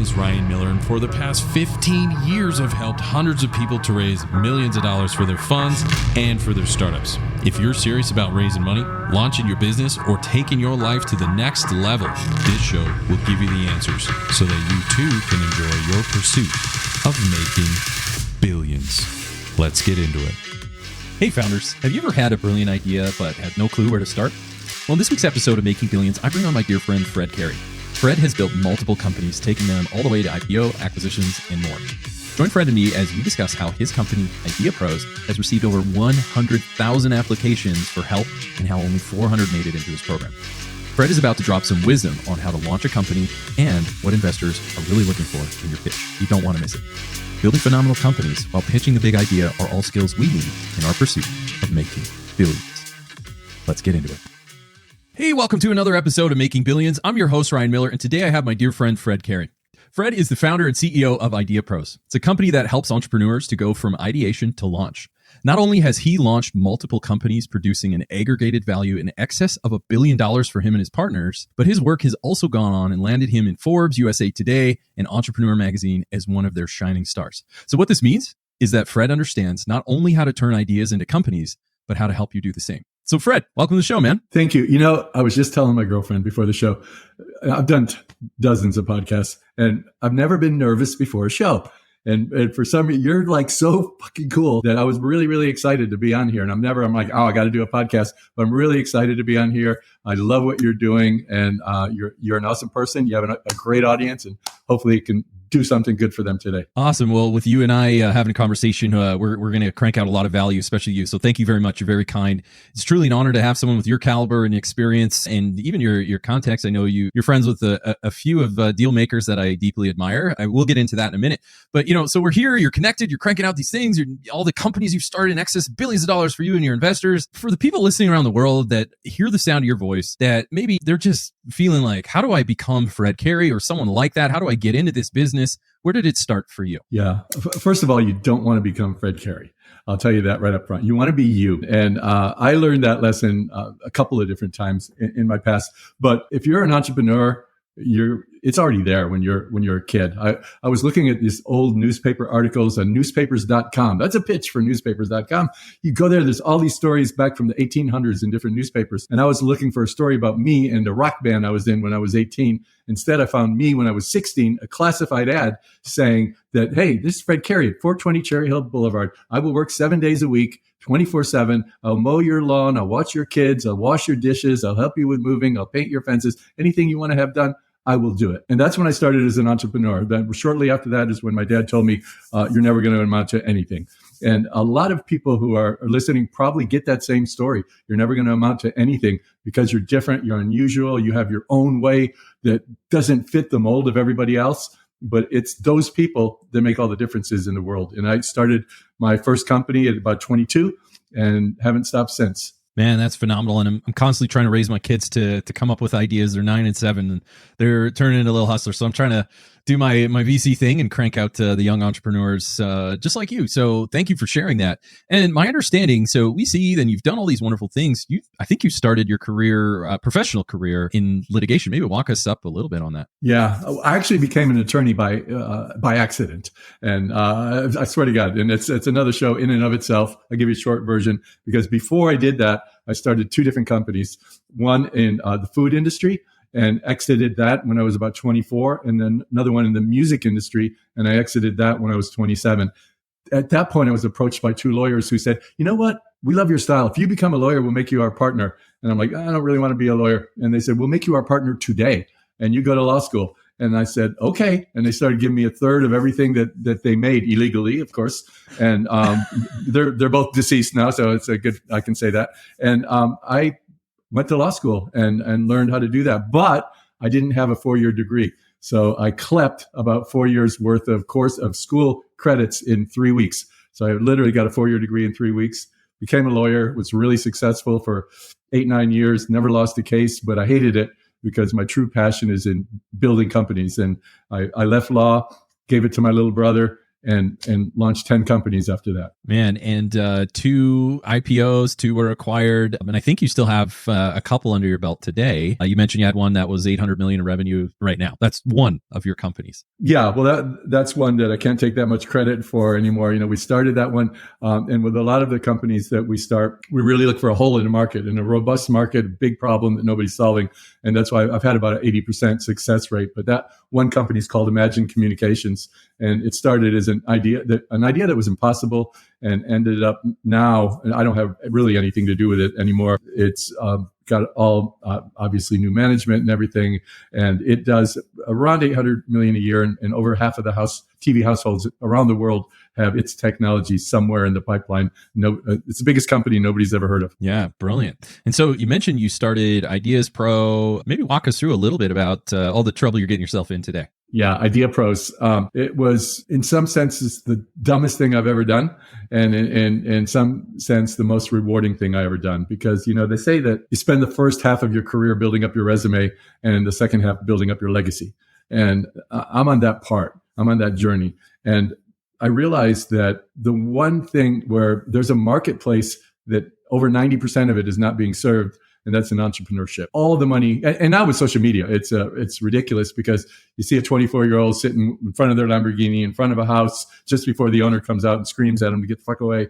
is Ryan Miller, and for the past 15 years, I've helped hundreds of people to raise millions of dollars for their funds and for their startups. If you're serious about raising money, launching your business, or taking your life to the next level, this show will give you the answers so that you too can enjoy your pursuit of making billions. Let's get into it. Hey founders, have you ever had a brilliant idea but had no clue where to start? Well, in this week's episode of Making Billions, I bring on my dear friend Fred Cary. Fred has built multiple companies, taking them all the way to IPO, acquisitions, and more. Join Fred and me as we discuss how his company, IdeaPros, has received over 100,000 applications for help and how only 400 made it into his program. Fred is about to drop some wisdom on how to launch a company and what investors are really looking for in your pitch. You don't want to miss it. Building phenomenal companies while pitching the big idea are all skills we need in our pursuit of making billions. Let's get into it. Hey, welcome to another episode of Making Billions. I'm your host, Ryan Miller, and today I have my dear friend, Fred Cary. Fred is the founder and CEO of IdeaPros. It's a company that helps entrepreneurs to go from ideation to launch. Not only has he launched multiple companies producing an aggregated value in excess of $1 billion for him and his partners, but his work has also gone on and landed him in Forbes, USA Today, and Entrepreneur Magazine as one of their shining stars. So what this means is that Fred understands not only how to turn ideas into companies, but how to help you do the same. So Fred, welcome to the show, man. Thank you. You know, I was just telling my girlfriend before the show, I've done dozens of podcasts and I've never been nervous before a show. And for some reason, you're like so fucking cool that I was really, really excited to be on here. And I'm like, oh, I got to do a podcast, but I'm really excited to be on here. I love what you're doing. And you're an awesome person. You have a great audience and hopefully it can do something good for them today. Awesome. Well, with you and I having a conversation, we're going to crank out a lot of value, especially you. So thank you very much. You're very kind. It's truly an honor to have someone with your caliber and experience and even your context. I know you're friends with a few of deal makers that I deeply admire. I will get into that in a minute. But, so we're here, you're connected, you're cranking out these things, all the companies you've started in excess of billions of dollars for you and your investors. For the people listening around the world that hear the sound of your voice, that maybe they're just feeling like, how do I become Fred Cary or someone like that? How do I get into this business? Where did it start for you? Yeah. First of all, you don't want to become Fred Cary. I'll tell you that right up front. You want to be you. And I learned that lesson a couple of different times in my past. But if you're an entrepreneur, it's already there when you're a kid. I was looking at these old newspaper articles on newspapers.com. That's a pitch for newspapers.com. You go there, there's all these stories back from the 1800s in different newspapers. And I was looking for a story about me and the rock band I was in when I was 18. Instead, I found me when I was 16, a classified ad saying that, hey, this is Fred Cary at 420 Cherry Hill Boulevard. I will work 7 days a week, 24/7. I'll mow your lawn. I'll watch your kids. I'll wash your dishes. I'll help you with moving. I'll paint your fences. Anything you want to have done, I will do it. And that's when I started as an entrepreneur. Then shortly after that is when my dad told me, you're never going to amount to anything. And a lot of people who are listening probably get that same story. You're never going to amount to anything because you're different, you're unusual, you have your own way that doesn't fit the mold of everybody else. But it's those people that make all the differences in the world. And I started my first company at about 22 and haven't stopped since. Man, that's phenomenal. And I'm constantly trying to raise my kids to come up with ideas. They're 9 and 7 and they're turning into little hustlers. So I'm trying to do my VC thing and crank out the young entrepreneurs just like you. So thank you for sharing that. And my understanding, so we see that you've done all these wonderful things. I think you started your career, professional career in litigation. Maybe walk us up a little bit on that. Yeah, I actually became an attorney by accident. And I swear to God, and it's another show in and of itself. I'll give you a short version because before I did that, I started 2 different companies, one in the food industry and exited that when I was about 24, and then another one in the music industry, and I exited that when I was 27. At that point, I was approached by 2 lawyers who said, you know what? We love your style. If you become a lawyer, we'll make you our partner. And I'm like, I don't really want to be a lawyer. And they said, we'll make you our partner today, and you go to law school. And I said, okay. And they started giving me a third of everything that they made illegally, of course. And they're both deceased now, so it's a good, I can say that. And I went to law school and learned how to do that. But I didn't have a 4-year degree. So I clept about 4 years worth of school credits in 3 weeks. So I literally got a 4-year degree in 3 weeks, became a lawyer, was really successful for 8-9 years, never lost a case, but I hated it because my true passion is in building companies. And I left law, gave it to my little brother, and launched 10 companies after that. Man, and 2 IPOs, 2 were acquired. And I think you still have a couple under your belt today. You mentioned you had one that was 800 million in revenue right now. That's one of your companies. Yeah, well, that's one that I can't take that much credit for anymore. We started that one. And with a lot of the companies that we start, we really look for a hole in the market, in a robust market, a big problem that nobody's solving. And that's why I've had about an 80% success rate. But that one company is called Imagine Communications. And it started as an idea that was impossible and ended up now, and I don't have really anything to do with it anymore. It's got all obviously new management and everything. And it does around 800 million a year. And over half of the TV households around the world have its technology somewhere in the pipeline. It's the biggest company nobody's ever heard of. Yeah, brilliant. And so you mentioned you started IdeaPros. Maybe walk us through a little bit about all the trouble you're getting yourself in today. Yeah, IdeaPros. It was, in some senses, the dumbest thing I've ever done, and in some sense, the most rewarding thing I ever done. Because they say that you spend the first half of your career building up your resume, and the second half building up your legacy. And I'm on that part. I'm on that journey, and I realized that the one thing where there's a marketplace that over 90% of it is not being served, and that's in entrepreneurship. All of the money, and now with social media, it's ridiculous because you see a 24-year-old sitting in front of their Lamborghini, in front of a house, just before the owner comes out and screams at them to get the fuck away,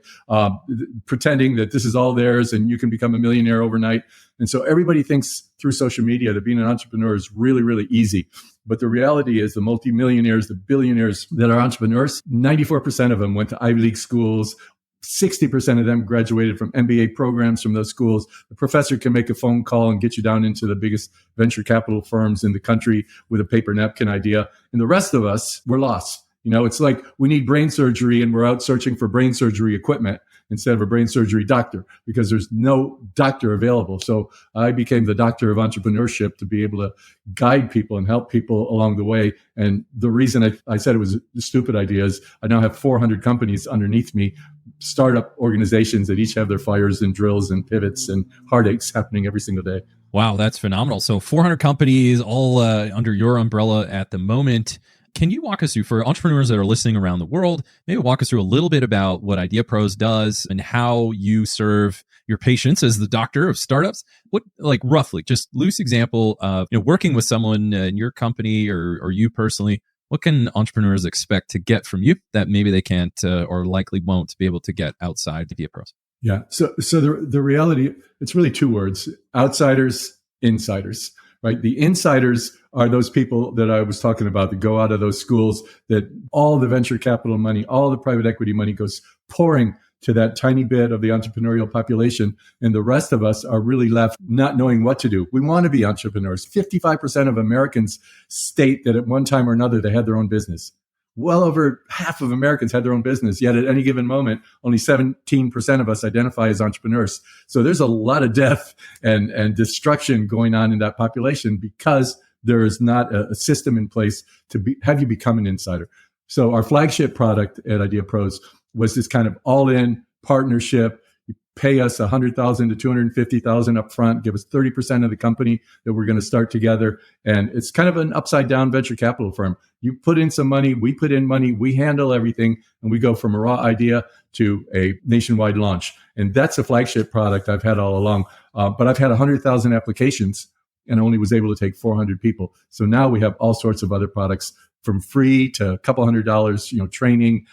pretending that this is all theirs and you can become a millionaire overnight. And so everybody thinks through social media that being an entrepreneur is really, really easy. But the reality is the multimillionaires, the billionaires that are entrepreneurs, 94% of them went to Ivy League schools. 60% of them graduated from MBA programs from those schools. The professor can make a phone call and get you down into the biggest venture capital firms in the country with a paper napkin idea. And the rest of us, we're lost. It's like we need brain surgery and we're out searching for brain surgery equipment instead of a brain surgery doctor because there's no doctor available. So I became the doctor of entrepreneurship to be able to guide people and help people along the way. And the reason I said it was a stupid idea is I now have 400 companies underneath me, startup organizations that each have their fires and drills and pivots and heartaches happening every single day. Wow, that's phenomenal. So 400 companies all under your umbrella at the moment. Can you walk us through, for entrepreneurs that are listening around the world, maybe walk us through a little bit about what IdeaPros does and how you serve your patients as the doctor of startups? What, like roughly, just loose example of working with someone in your company or you personally. What can entrepreneurs expect to get from you that maybe they can't or likely won't be able to get outside IdeaPros? Yeah. So the reality, it's really 2 words: outsiders, insiders. Right? The insiders are those people that I was talking about that go out of those schools, that all the venture capital money, all the private equity money goes pouring to that tiny bit of the entrepreneurial population. And the rest of us are really left not knowing what to do. We want to be entrepreneurs. 55% of Americans state that at one time or another, they had their own business. Well over half of Americans had their own business, yet at any given moment, only 17% of us identify as entrepreneurs. So there's a lot of death and destruction going on in that population because there is not a system in place to have you become an insider. So our flagship product at IdeaPros was this kind of all-in partnership. You pay us $100,000 to $250,000 up front, give us 30% of the company that we're going to start together. And it's kind of an upside down venture capital firm. You put in some money, we put in money, we handle everything, and we go from a raw idea to a nationwide launch. And that's a flagship product I've had all along. But I've had 100,000 applications and only was able to take 400 people. So now we have all sorts of other products from free to a couple $100, training,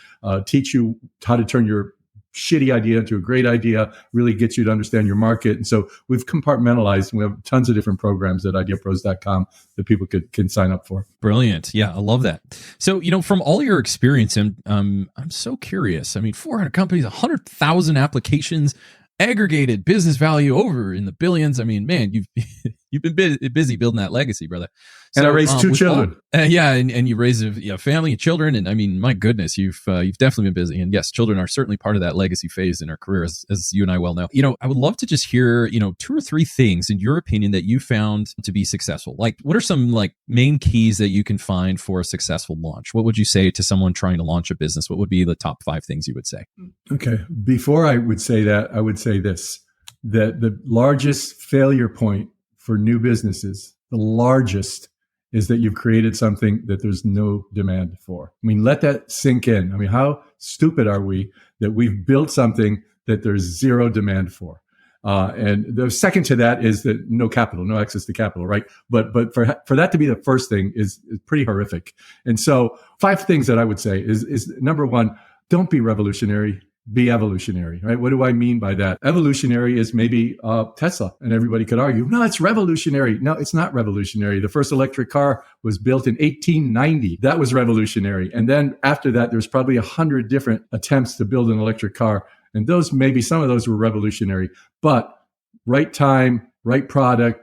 teach you how to turn your shitty idea into a great idea, really gets you to understand your market. And so we've compartmentalized, and we have tons of different programs at ideapros.com that people can sign up for. Brilliant. Yeah, I love that. So, from all your experience, and I'm so curious. 400 companies, 100,000 applications, aggregated business value over in the billions. Man, you've been busy building that legacy, brother. And I raised 2 children. And you raised a family and children. And my goodness, you've definitely been busy. And yes, children are certainly part of that legacy phase in our career, as you and I well know. I would love to just hear, 2 or 3 things in your opinion that you found to be successful. Like, what are some main keys that you can find for a successful launch? What would you say to someone trying to launch a business? What would be the top 5 things you would say? Okay. Before I would say that, I would say this, that the largest failure point for new businesses, the largest, is that you've created something that there's no demand for. I mean, let that sink in. I mean, how stupid are we that we've built something that there's zero demand for? And the second to that is that no capital, no access to capital, right? But for that to be the first thing is pretty horrific. And so 5 things that I would say is number one, don't be revolutionary, be evolutionary, right? What do I mean by that? Evolutionary is maybe Tesla, and everybody could argue, no, it's revolutionary. No, it's not revolutionary. The first electric car was built in 1890. That was revolutionary. And then after that, there's probably 100 different attempts to build an electric car. And those, maybe some of those were revolutionary, but right time, right product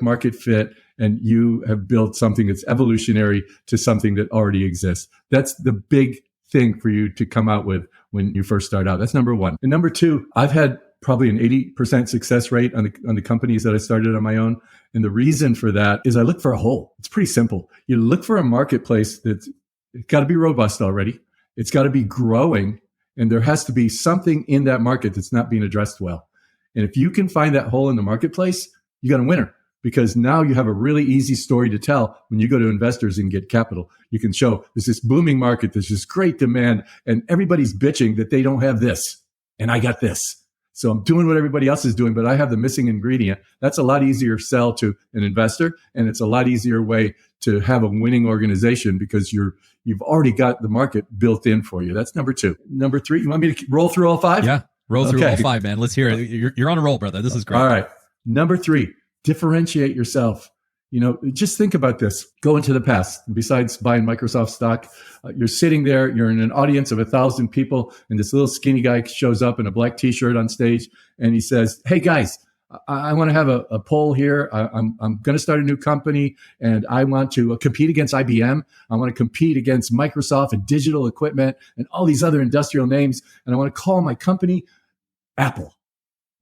market fit, and you have built something that's evolutionary to something that already exists. That's the big thing for you to come out with when you first start out. That's number one. And number two, I've had probably an 80% success rate on the companies that I started on my own. And the reason for that is I look for a hole. It's pretty simple. You look for a marketplace it's got to be robust already. It's got to be growing. And there has to be something in that market that's not being addressed well. And if you can find that hole in the marketplace, you got a winner, because now you have a really easy story to tell when you go to investors and get capital. You can show there's this booming market, there's this great demand, and everybody's bitching that they don't have this, and I got this. So I'm doing what everybody else is doing, but I have the missing ingredient. That's a lot easier sell to an investor, and it's a lot easier way to have a winning organization because you've already got the market built in for you. That's number two. Number three, you want me to roll through all 5? Yeah, roll through all 5, man. Let's hear it. You're on a roll, brother. This is great. All right. Number 3, differentiate yourself. Just think about this. Go into the past. Besides buying Microsoft stock, you're sitting there, you're in an audience of 1,000 people, and this little skinny guy shows up in a black t-shirt on stage, and he says, hey guys, I want to have a poll here. I'm going to start a new company, and I want to compete against IBM. I want to compete against Microsoft and digital equipment and all these other industrial names, and I want to call my company Apple.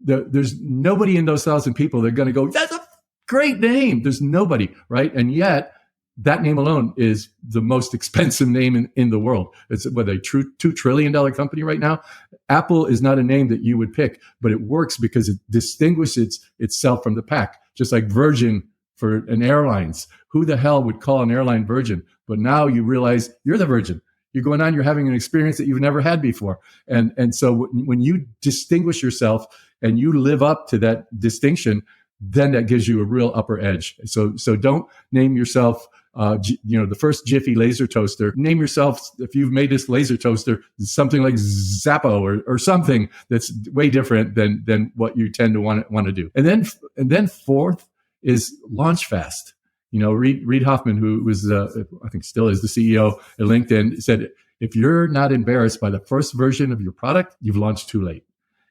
There's nobody in those 1,000 people that are going to go, that's a great name. There's nobody, right? And yet that name alone is the most expensive name in the world. It's a $2 trillion company right now. Apple is not a name that you would pick, but it works because it distinguishes itself from the pack. Just like Virgin for an airlines. Who the hell would call an airline Virgin? But now you realize you're the Virgin. You're going on, you're having an experience that you've never had before. And so when you distinguish yourself and you live up to that distinction, then that gives you a real upper edge. So don't name yourself, the first Jiffy laser toaster. Name yourself, if you've made this laser toaster, something like Zappo or something that's way different than what you tend to want to do. And then fourth is launch fast. Reid Hoffman, who was, I think still is the CEO at LinkedIn, said, if you're not embarrassed by the first version of your product, you've launched too late.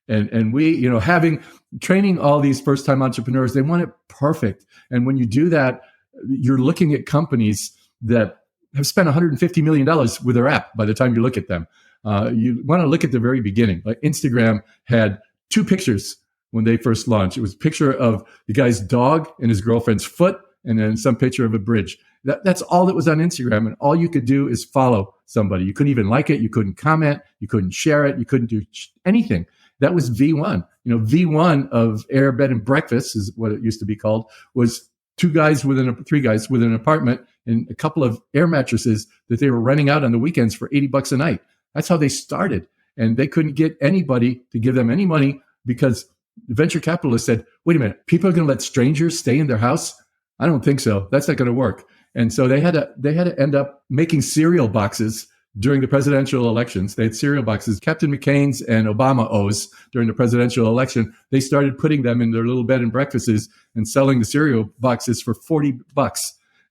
And we, having training all these first time entrepreneurs, they want it perfect. And when you do that, you're looking at companies that have spent $150 million with their app by the time you look at them. You want to look at the very beginning. Like Instagram had 2 pictures when they first launched. It was a picture of the guy's dog and his girlfriend's foot, and then some picture of a bridge. That's all that was on Instagram. And all you could do is follow somebody. You couldn't even like it. You couldn't comment. You couldn't share it. You couldn't do anything. That was V1. V1 of Air Bed and Breakfast is what it used to be called, was 3 guys within an apartment and a couple of air mattresses that they were renting out on the weekends for $80 a night. That's how they started. And they couldn't get anybody to give them any money because the venture capitalists said, wait a minute, people are going to let strangers stay in their house? I don't think so. That's not going to work. And so they had to end up making cereal boxes during the presidential elections. They had cereal boxes, Captain McCain's and Obama O's during the presidential election. They started putting them in their little bed and breakfasts and selling the cereal boxes for $40.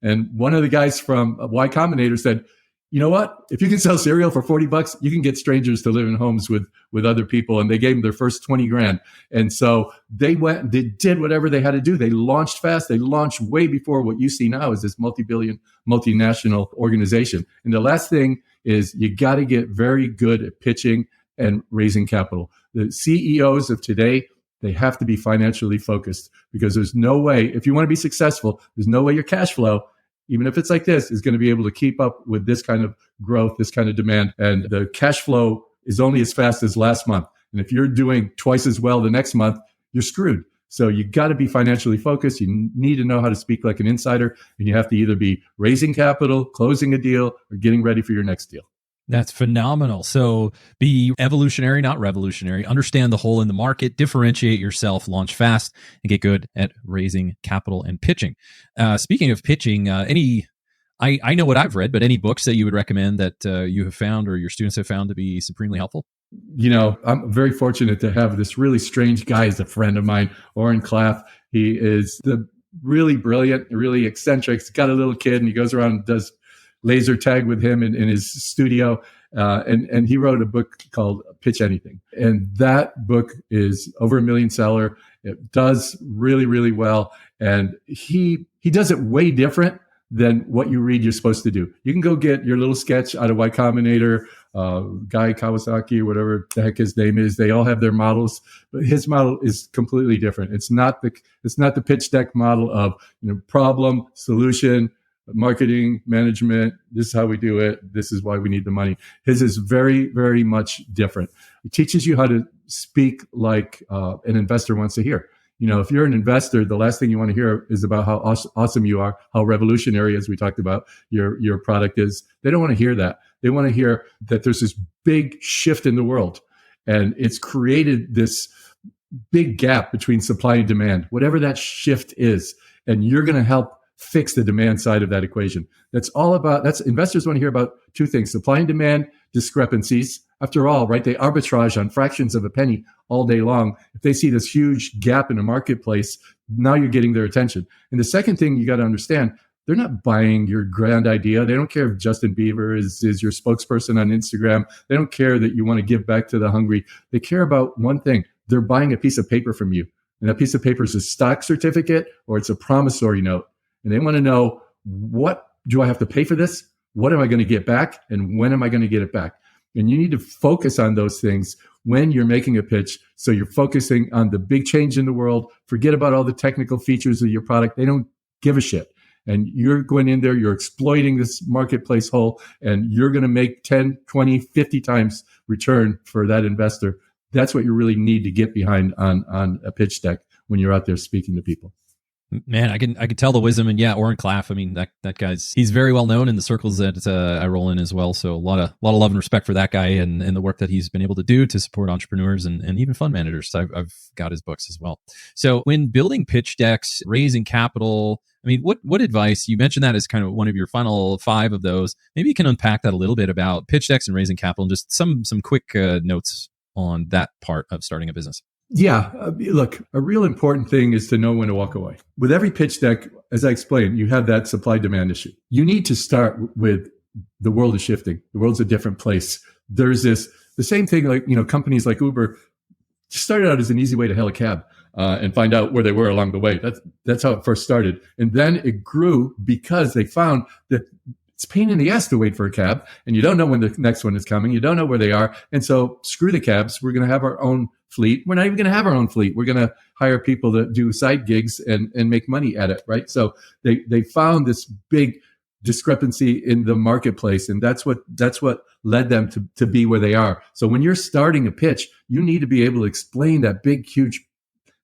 And one of the guys from Y Combinator said, you know what? If you can sell cereal for $40, you can get strangers to live in homes with other people. And they gave them their first 20 grand. And so they did whatever they had to do. They launched fast. They launched way before what you see now is this multi-billion, multinational organization. And the last thing is you got to get very good at pitching and raising capital. The CEOs of today, they have to be financially focused because there's no way, if you want to be successful, there's no way your cash flow, even if it's like this, is going to be able to keep up with this kind of growth, this kind of demand. And the cash flow is only as fast as last month. And if you're doing twice as well the next month, you're screwed So you got to be financially focused. You need to know how to speak like an insider, and you have to either be raising capital, closing a deal, or getting ready for your next deal. That's phenomenal. So be evolutionary, not revolutionary. Understand the hole in the market, differentiate yourself, launch fast, and get good at raising capital and pitching. Speaking of pitching, I know what I've read, but any books that you would recommend that you have found or your students have found to be supremely helpful? I'm very fortunate to have this really strange guy as a friend of mine, Oren Klaff. He is the really brilliant, really eccentric. He's got a little kid, and he goes around and does laser tag with him in his studio. And he wrote a book called Pitch Anything. And that book is over 1 million seller. It does really, really well. And he does it way different than what you read you're supposed to do. You can go get your little sketch out of Y Combinator, Guy Kawasaki, whatever the heck his name is. They all have their models, but his model is completely different. It's not the pitch deck model of problem, solution, marketing, management. This is how we do it. This is why we need the money. His is very, very much different. It teaches you how to speak like an investor wants to hear. If you're an investor, the last thing you want to hear is about how awesome you are, how revolutionary, as we talked about, your product is. They don't want to hear that. They want to hear that there's this big shift in the world, and it's created this big gap between supply and demand, whatever that shift is, and you're going to help fix the demand side of that equation. Investors want to hear about two things: supply and demand discrepancies. After all, right, they arbitrage on fractions of a penny all day long. If they see this huge gap in the marketplace, now you're getting their attention. And the second thing you got to understand, they're not buying your grand idea. They don't care if Justin Bieber is your spokesperson on Instagram. They don't care that you want to give back to the hungry. They care about one thing. They're buying a piece of paper from you. And that piece of paper is a stock certificate or it's a promissory note. And they want to know, what do I have to pay for this? What am I going to get back? And when am I going to get it back? And you need to focus on those things when you're making a pitch. So you're focusing on the big change in the world. Forget about all the technical features of your product. They don't give a shit. And you're going in there, you're exploiting this marketplace hole, and you're going to make 10, 20, 50 times return for that investor. That's what you really need to get behind on a pitch deck when you're out there speaking to people. Man, I can tell the wisdom. And yeah, Oren Klaff, I mean, that he's very well known in the circles that I roll in as well. So a lot of love and respect for that guy and the work that he's been able to do to support entrepreneurs and even fund managers. So I've got his books as well. So when building pitch decks, raising capital, I mean, what advice, you mentioned that as kind of one of your final 5 of those. Maybe you can unpack that a little bit about pitch decks and raising capital and just some quick notes on that part of starting a business. Yeah. Look, a real important thing is to know when to walk away. With every pitch deck, as I explained, you have that supply-demand issue. You need to start with the world is shifting. The world's a different place. There's the same thing like, companies like Uber started out as an easy way to hail a cab and find out where they were along the way. That's how it first started. And then it grew because they found that it's a pain in the ass to wait for a cab, and you don't know when the next one is coming. You don't know where they are. And so screw the cabs. We're going to have our own fleet. We're not even going to have our own fleet. We're going to hire people to do side gigs and make money at it, right? So they found this big discrepancy in the marketplace, and that's what led them to be where they are. So when you're starting a pitch, you need to be able to explain that big, huge,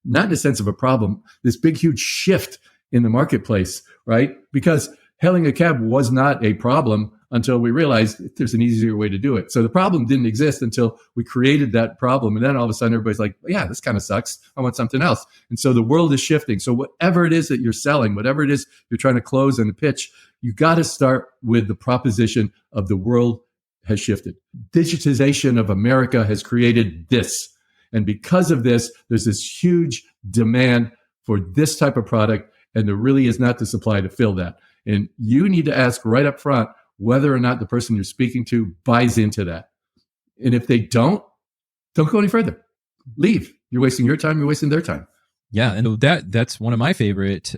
not in the sense of a problem, this big, huge shift in the marketplace, right? Because hailing a cab was not a problem until we realized there's an easier way to do it. So the problem didn't exist until we created that problem. And then all of a sudden everybody's like, yeah, this kind of sucks. I want something else. And so the world is shifting. So whatever it is that you're selling, whatever it is you're trying to close in a pitch, you got to start with the proposition of the world has shifted. Digitization of America has created this. And because of this, there's this huge demand for this type of product. And there really is not the supply to fill that. And you need to ask right up front whether or not the person you're speaking to buys into that. And if they don't go any further. Leave. You're wasting your time. You're wasting their time. Yeah, and that's one of my favorite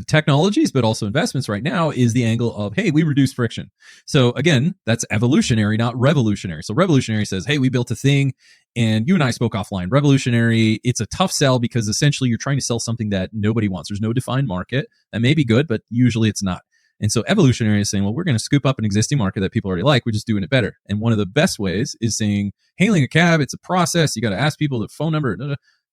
technologies, but also investments right now is the angle of, hey, we reduce friction. So again, that's evolutionary, not revolutionary. So revolutionary says, hey, we built a thing, and you and I spoke offline. Revolutionary, it's a tough sell because essentially you're trying to sell something that nobody wants. There's no defined market. That may be good, but usually it's not. And so evolutionary is saying, well, we're going to scoop up an existing market that people already like. We're just doing it better. And one of the best ways is saying, hailing a cab, it's a process. You got to ask people the phone number.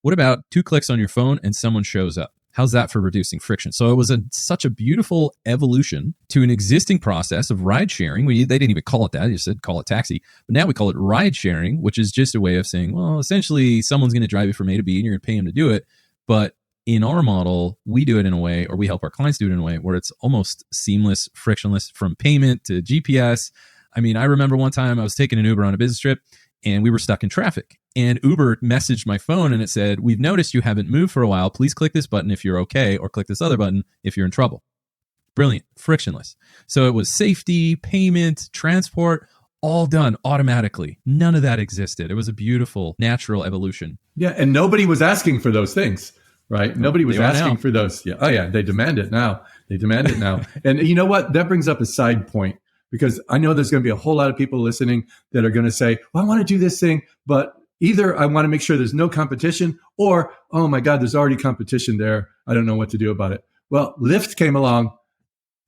What about 2 clicks on your phone and someone shows up? How's that for reducing friction? So it was such a beautiful evolution to an existing process of ride sharing. They didn't even call it that. They just said call it taxi. But now we call it ride sharing, which is just a way of saying, well, essentially someone's going to drive you from A to B and you're going to pay them to do it. But in our model, we do it in a way, or we help our clients do it in a way where it's almost seamless, frictionless from payment to GPS. I mean, I remember one time I was taking an Uber on a business trip and we were stuck in traffic. And Uber messaged my phone and it said, we've noticed you haven't moved for a while. Please click this button if you're okay, or click this other button if you're in trouble. Brilliant, frictionless. So it was safety, payment, transport, all done automatically. None of that existed. It was a beautiful, natural evolution. Yeah, and nobody was asking for those things, right? Nobody was asking for those. Yeah. Oh, yeah, they demand it now. And you know what? That brings up a side point, because I know there's going to be a whole lot of people listening that are going to say, well, I want to do this thing, but either I want to make sure there's no competition, or, oh my God, there's already competition there. I don't know what to do about it. Well, Lyft came along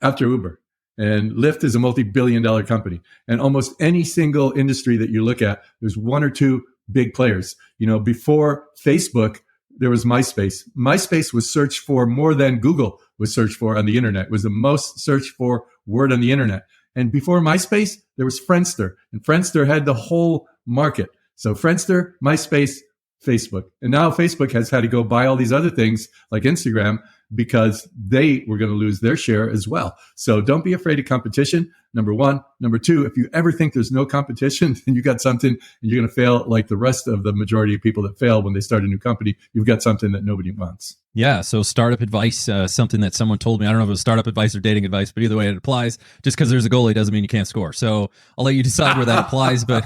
after Uber, and Lyft is a multi-billion-dollar company. And almost any single industry that you look at, there's 1 or 2 big players. You know, before Facebook, there was MySpace. MySpace was searched for more than Google was searched for on the internet. It was the most searched for word on the internet. And before MySpace, there was Friendster, and Friendster had the whole market. So Friendster, MySpace, Facebook. And now Facebook has had to go buy all these other things like Instagram, because they were going to lose their share as well. So don't be afraid of competition, number one. Number two, if you ever think there's no competition, then you got something and you're going to fail like the rest of the majority of people that fail when they start a new company. You've got something that nobody wants. Yeah. So startup advice, something that someone told me, I don't know if it was startup advice or dating advice, but either way it applies. Just because there's a goalie doesn't mean you can't score. So I'll let you decide where that applies. But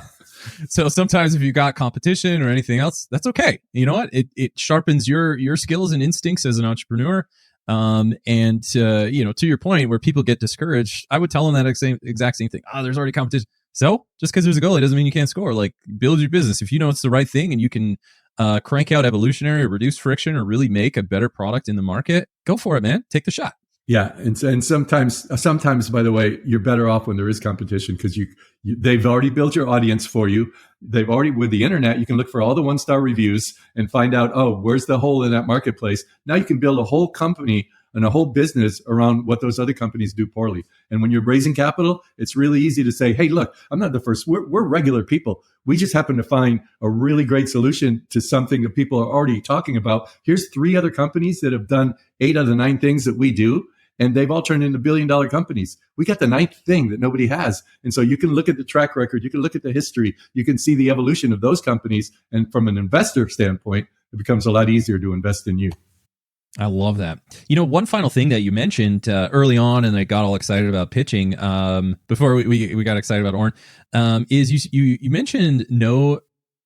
so sometimes if you got competition or anything else, that's okay. You know what? It sharpens your skills and instincts as an entrepreneur. To your point, where people get discouraged, I would tell them that exact same thing. There's already competition. So just because there's a goalie doesn't mean you can't score. Like, build your business. If you know it's the right thing and you can crank out evolutionary or reduce friction or really make a better product in the market, go for it, man. Take the shot. Yeah, and sometimes, by the way, you're better off when there is competition, because they've already built your audience for you. They've already, with the internet, you can look for all the 1-star reviews and find out, where's the hole in that marketplace. Now you can build a whole company and a whole business around what those other companies do poorly. And when you're raising capital, it's really easy to say, hey, look, I'm not the first. We're regular people. We just happen to find a really great solution to something that people are already talking about. Here's 3 other companies that have done 8 out of the 9 things that we do, and they've all turned into billion-dollar companies. We got the 9th thing that nobody has. And so you can look at the track record, you can look at the history, you can see the evolution of those companies. And from an investor standpoint, it becomes a lot easier to invest in you. I love that. One final thing that you mentioned early on, and I got all excited about pitching before we got excited about Oren, is you mentioned know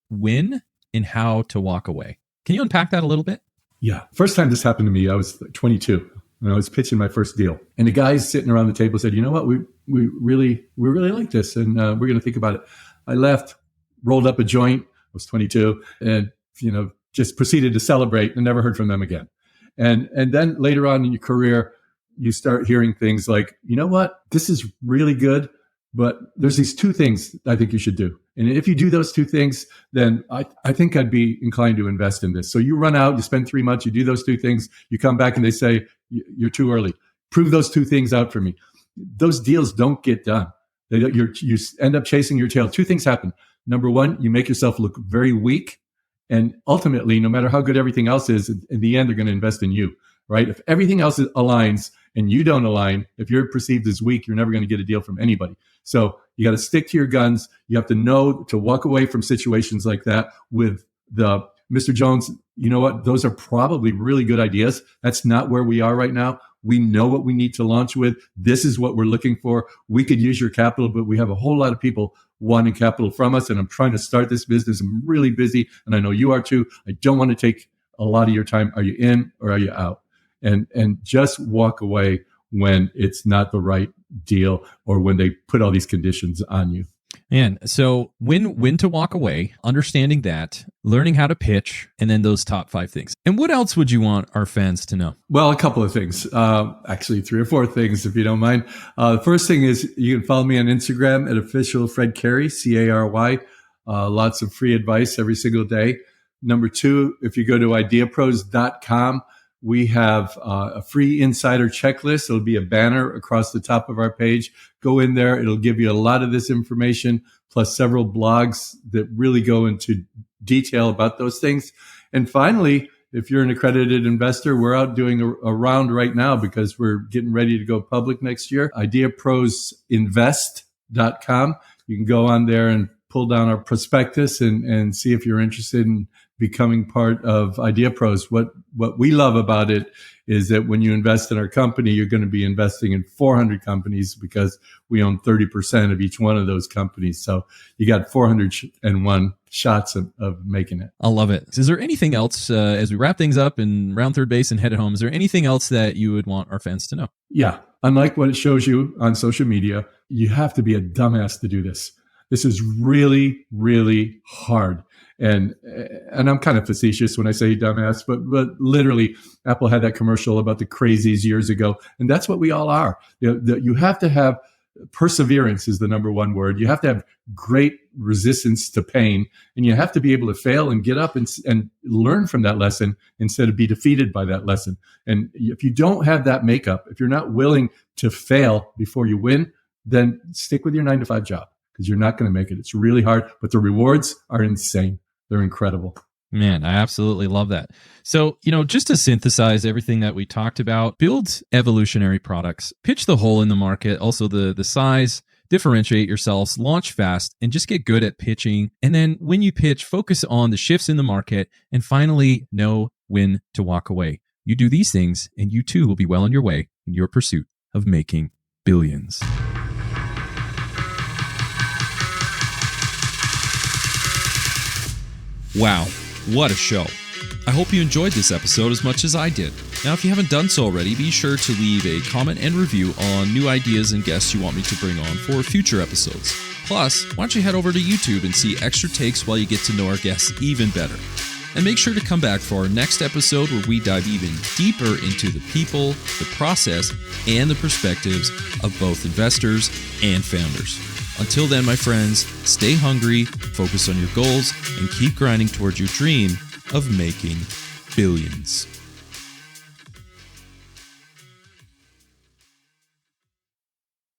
when and how to walk away. Can you unpack that a little bit? Yeah. First time this happened to me, I was 22. And I was pitching my first deal. And the guys sitting around the table said, you know what, we really like this, and we're going to think about it. I left, rolled up a joint, I was 22, and just proceeded to celebrate, and never heard from them again. And then later on in your career, you start hearing things like, you know what, this is really good, but there's these 2 things I think you should do. And if you do those 2 things, then I think I'd be inclined to invest in this. So you run out, you spend 3 months, you do those 2 things, you come back and they say, you're too early. Prove those 2 things out for me. Those deals don't get done. You end up chasing your tail. 2 things happen. Number 1, you make yourself look very weak. And ultimately, no matter how good everything else is, in the end, they're going to invest in you, right? If everything else aligns and you don't align, if you're perceived as weak, you're never going to get a deal from anybody. So you got to stick to your guns. You have to know to walk away from situations like that with the Mr. Jones, you know what? Those are probably really good ideas. That's not where we are right now. We know what we need to launch with. This is what we're looking for. We could use your capital, but we have a whole lot of people wanting capital from us. And I'm trying to start this business. I'm really busy. And I know you are too. I don't want to take a lot of your time. Are you in or are you out? And just walk away when it's not the right deal or when they put all these conditions on you. Man, so when to walk away, understanding that, learning how to pitch, and then those top 5 things. And what else would you want our fans to know? Well, a couple of things. Actually, 3 or 4 things, if you don't mind. The first thing is you can follow me on Instagram at official Fred Cary, Cary. Lots of free advice every single day. Number two, if you go to ideapros.com, we have a free insider checklist. It'll be a banner across the top of our page. Go in there. It'll give you a lot of this information, plus several blogs that really go into detail about those things. And finally, if you're an accredited investor, we're out doing a round right now because we're getting ready to go public next year. ideaprosinvest.com. You can go on there and pull down our prospectus and see if you're interested in becoming part of IdeaPros. What we love about it is that when you invest in our company, you're going to be investing in 400 companies because we own 30% of each one of those companies. So you got 401 shots of making it. I love it. Is there anything else as we wrap things up and round third base and head home? Is there anything else that you would want our fans to know? Yeah. Unlike what it shows you on social media, you have to be a dumbass to do this. This is really, really hard. And I'm kind of facetious when I say dumbass, but literally Apple had that commercial about the crazies years ago. And that's what we all are. You have to have perseverance is the number one word. You have to have great resistance to pain, and you have to be able to fail and get up and learn from that lesson instead of be defeated by that lesson. And if you don't have that makeup, if you're not willing to fail before you win, then stick with your 9-to-5 job because you're not going to make it. It's really hard, but the rewards are insane. They're incredible. Man, I absolutely love that. So, just to synthesize everything that we talked about, build evolutionary products, pitch the hole in the market, also the size, differentiate yourselves, launch fast, and just get good at pitching. And then when you pitch, focus on the shifts in the market, and finally know when to walk away. You do these things, and you too will be well on your way in your pursuit of making billions. Wow, what a show. I hope you enjoyed this episode as much as I did. Now, if you haven't done so already, be sure to leave a comment and review on new ideas and guests you want me to bring on for future episodes. Plus, why don't you head over to YouTube and see extra takes while you get to know our guests even better. And make sure to come back for our next episode where we dive even deeper into the people, the process, and the perspectives of both investors and founders. Until then, my friends, stay hungry, focus on your goals, and keep grinding towards your dream of making billions.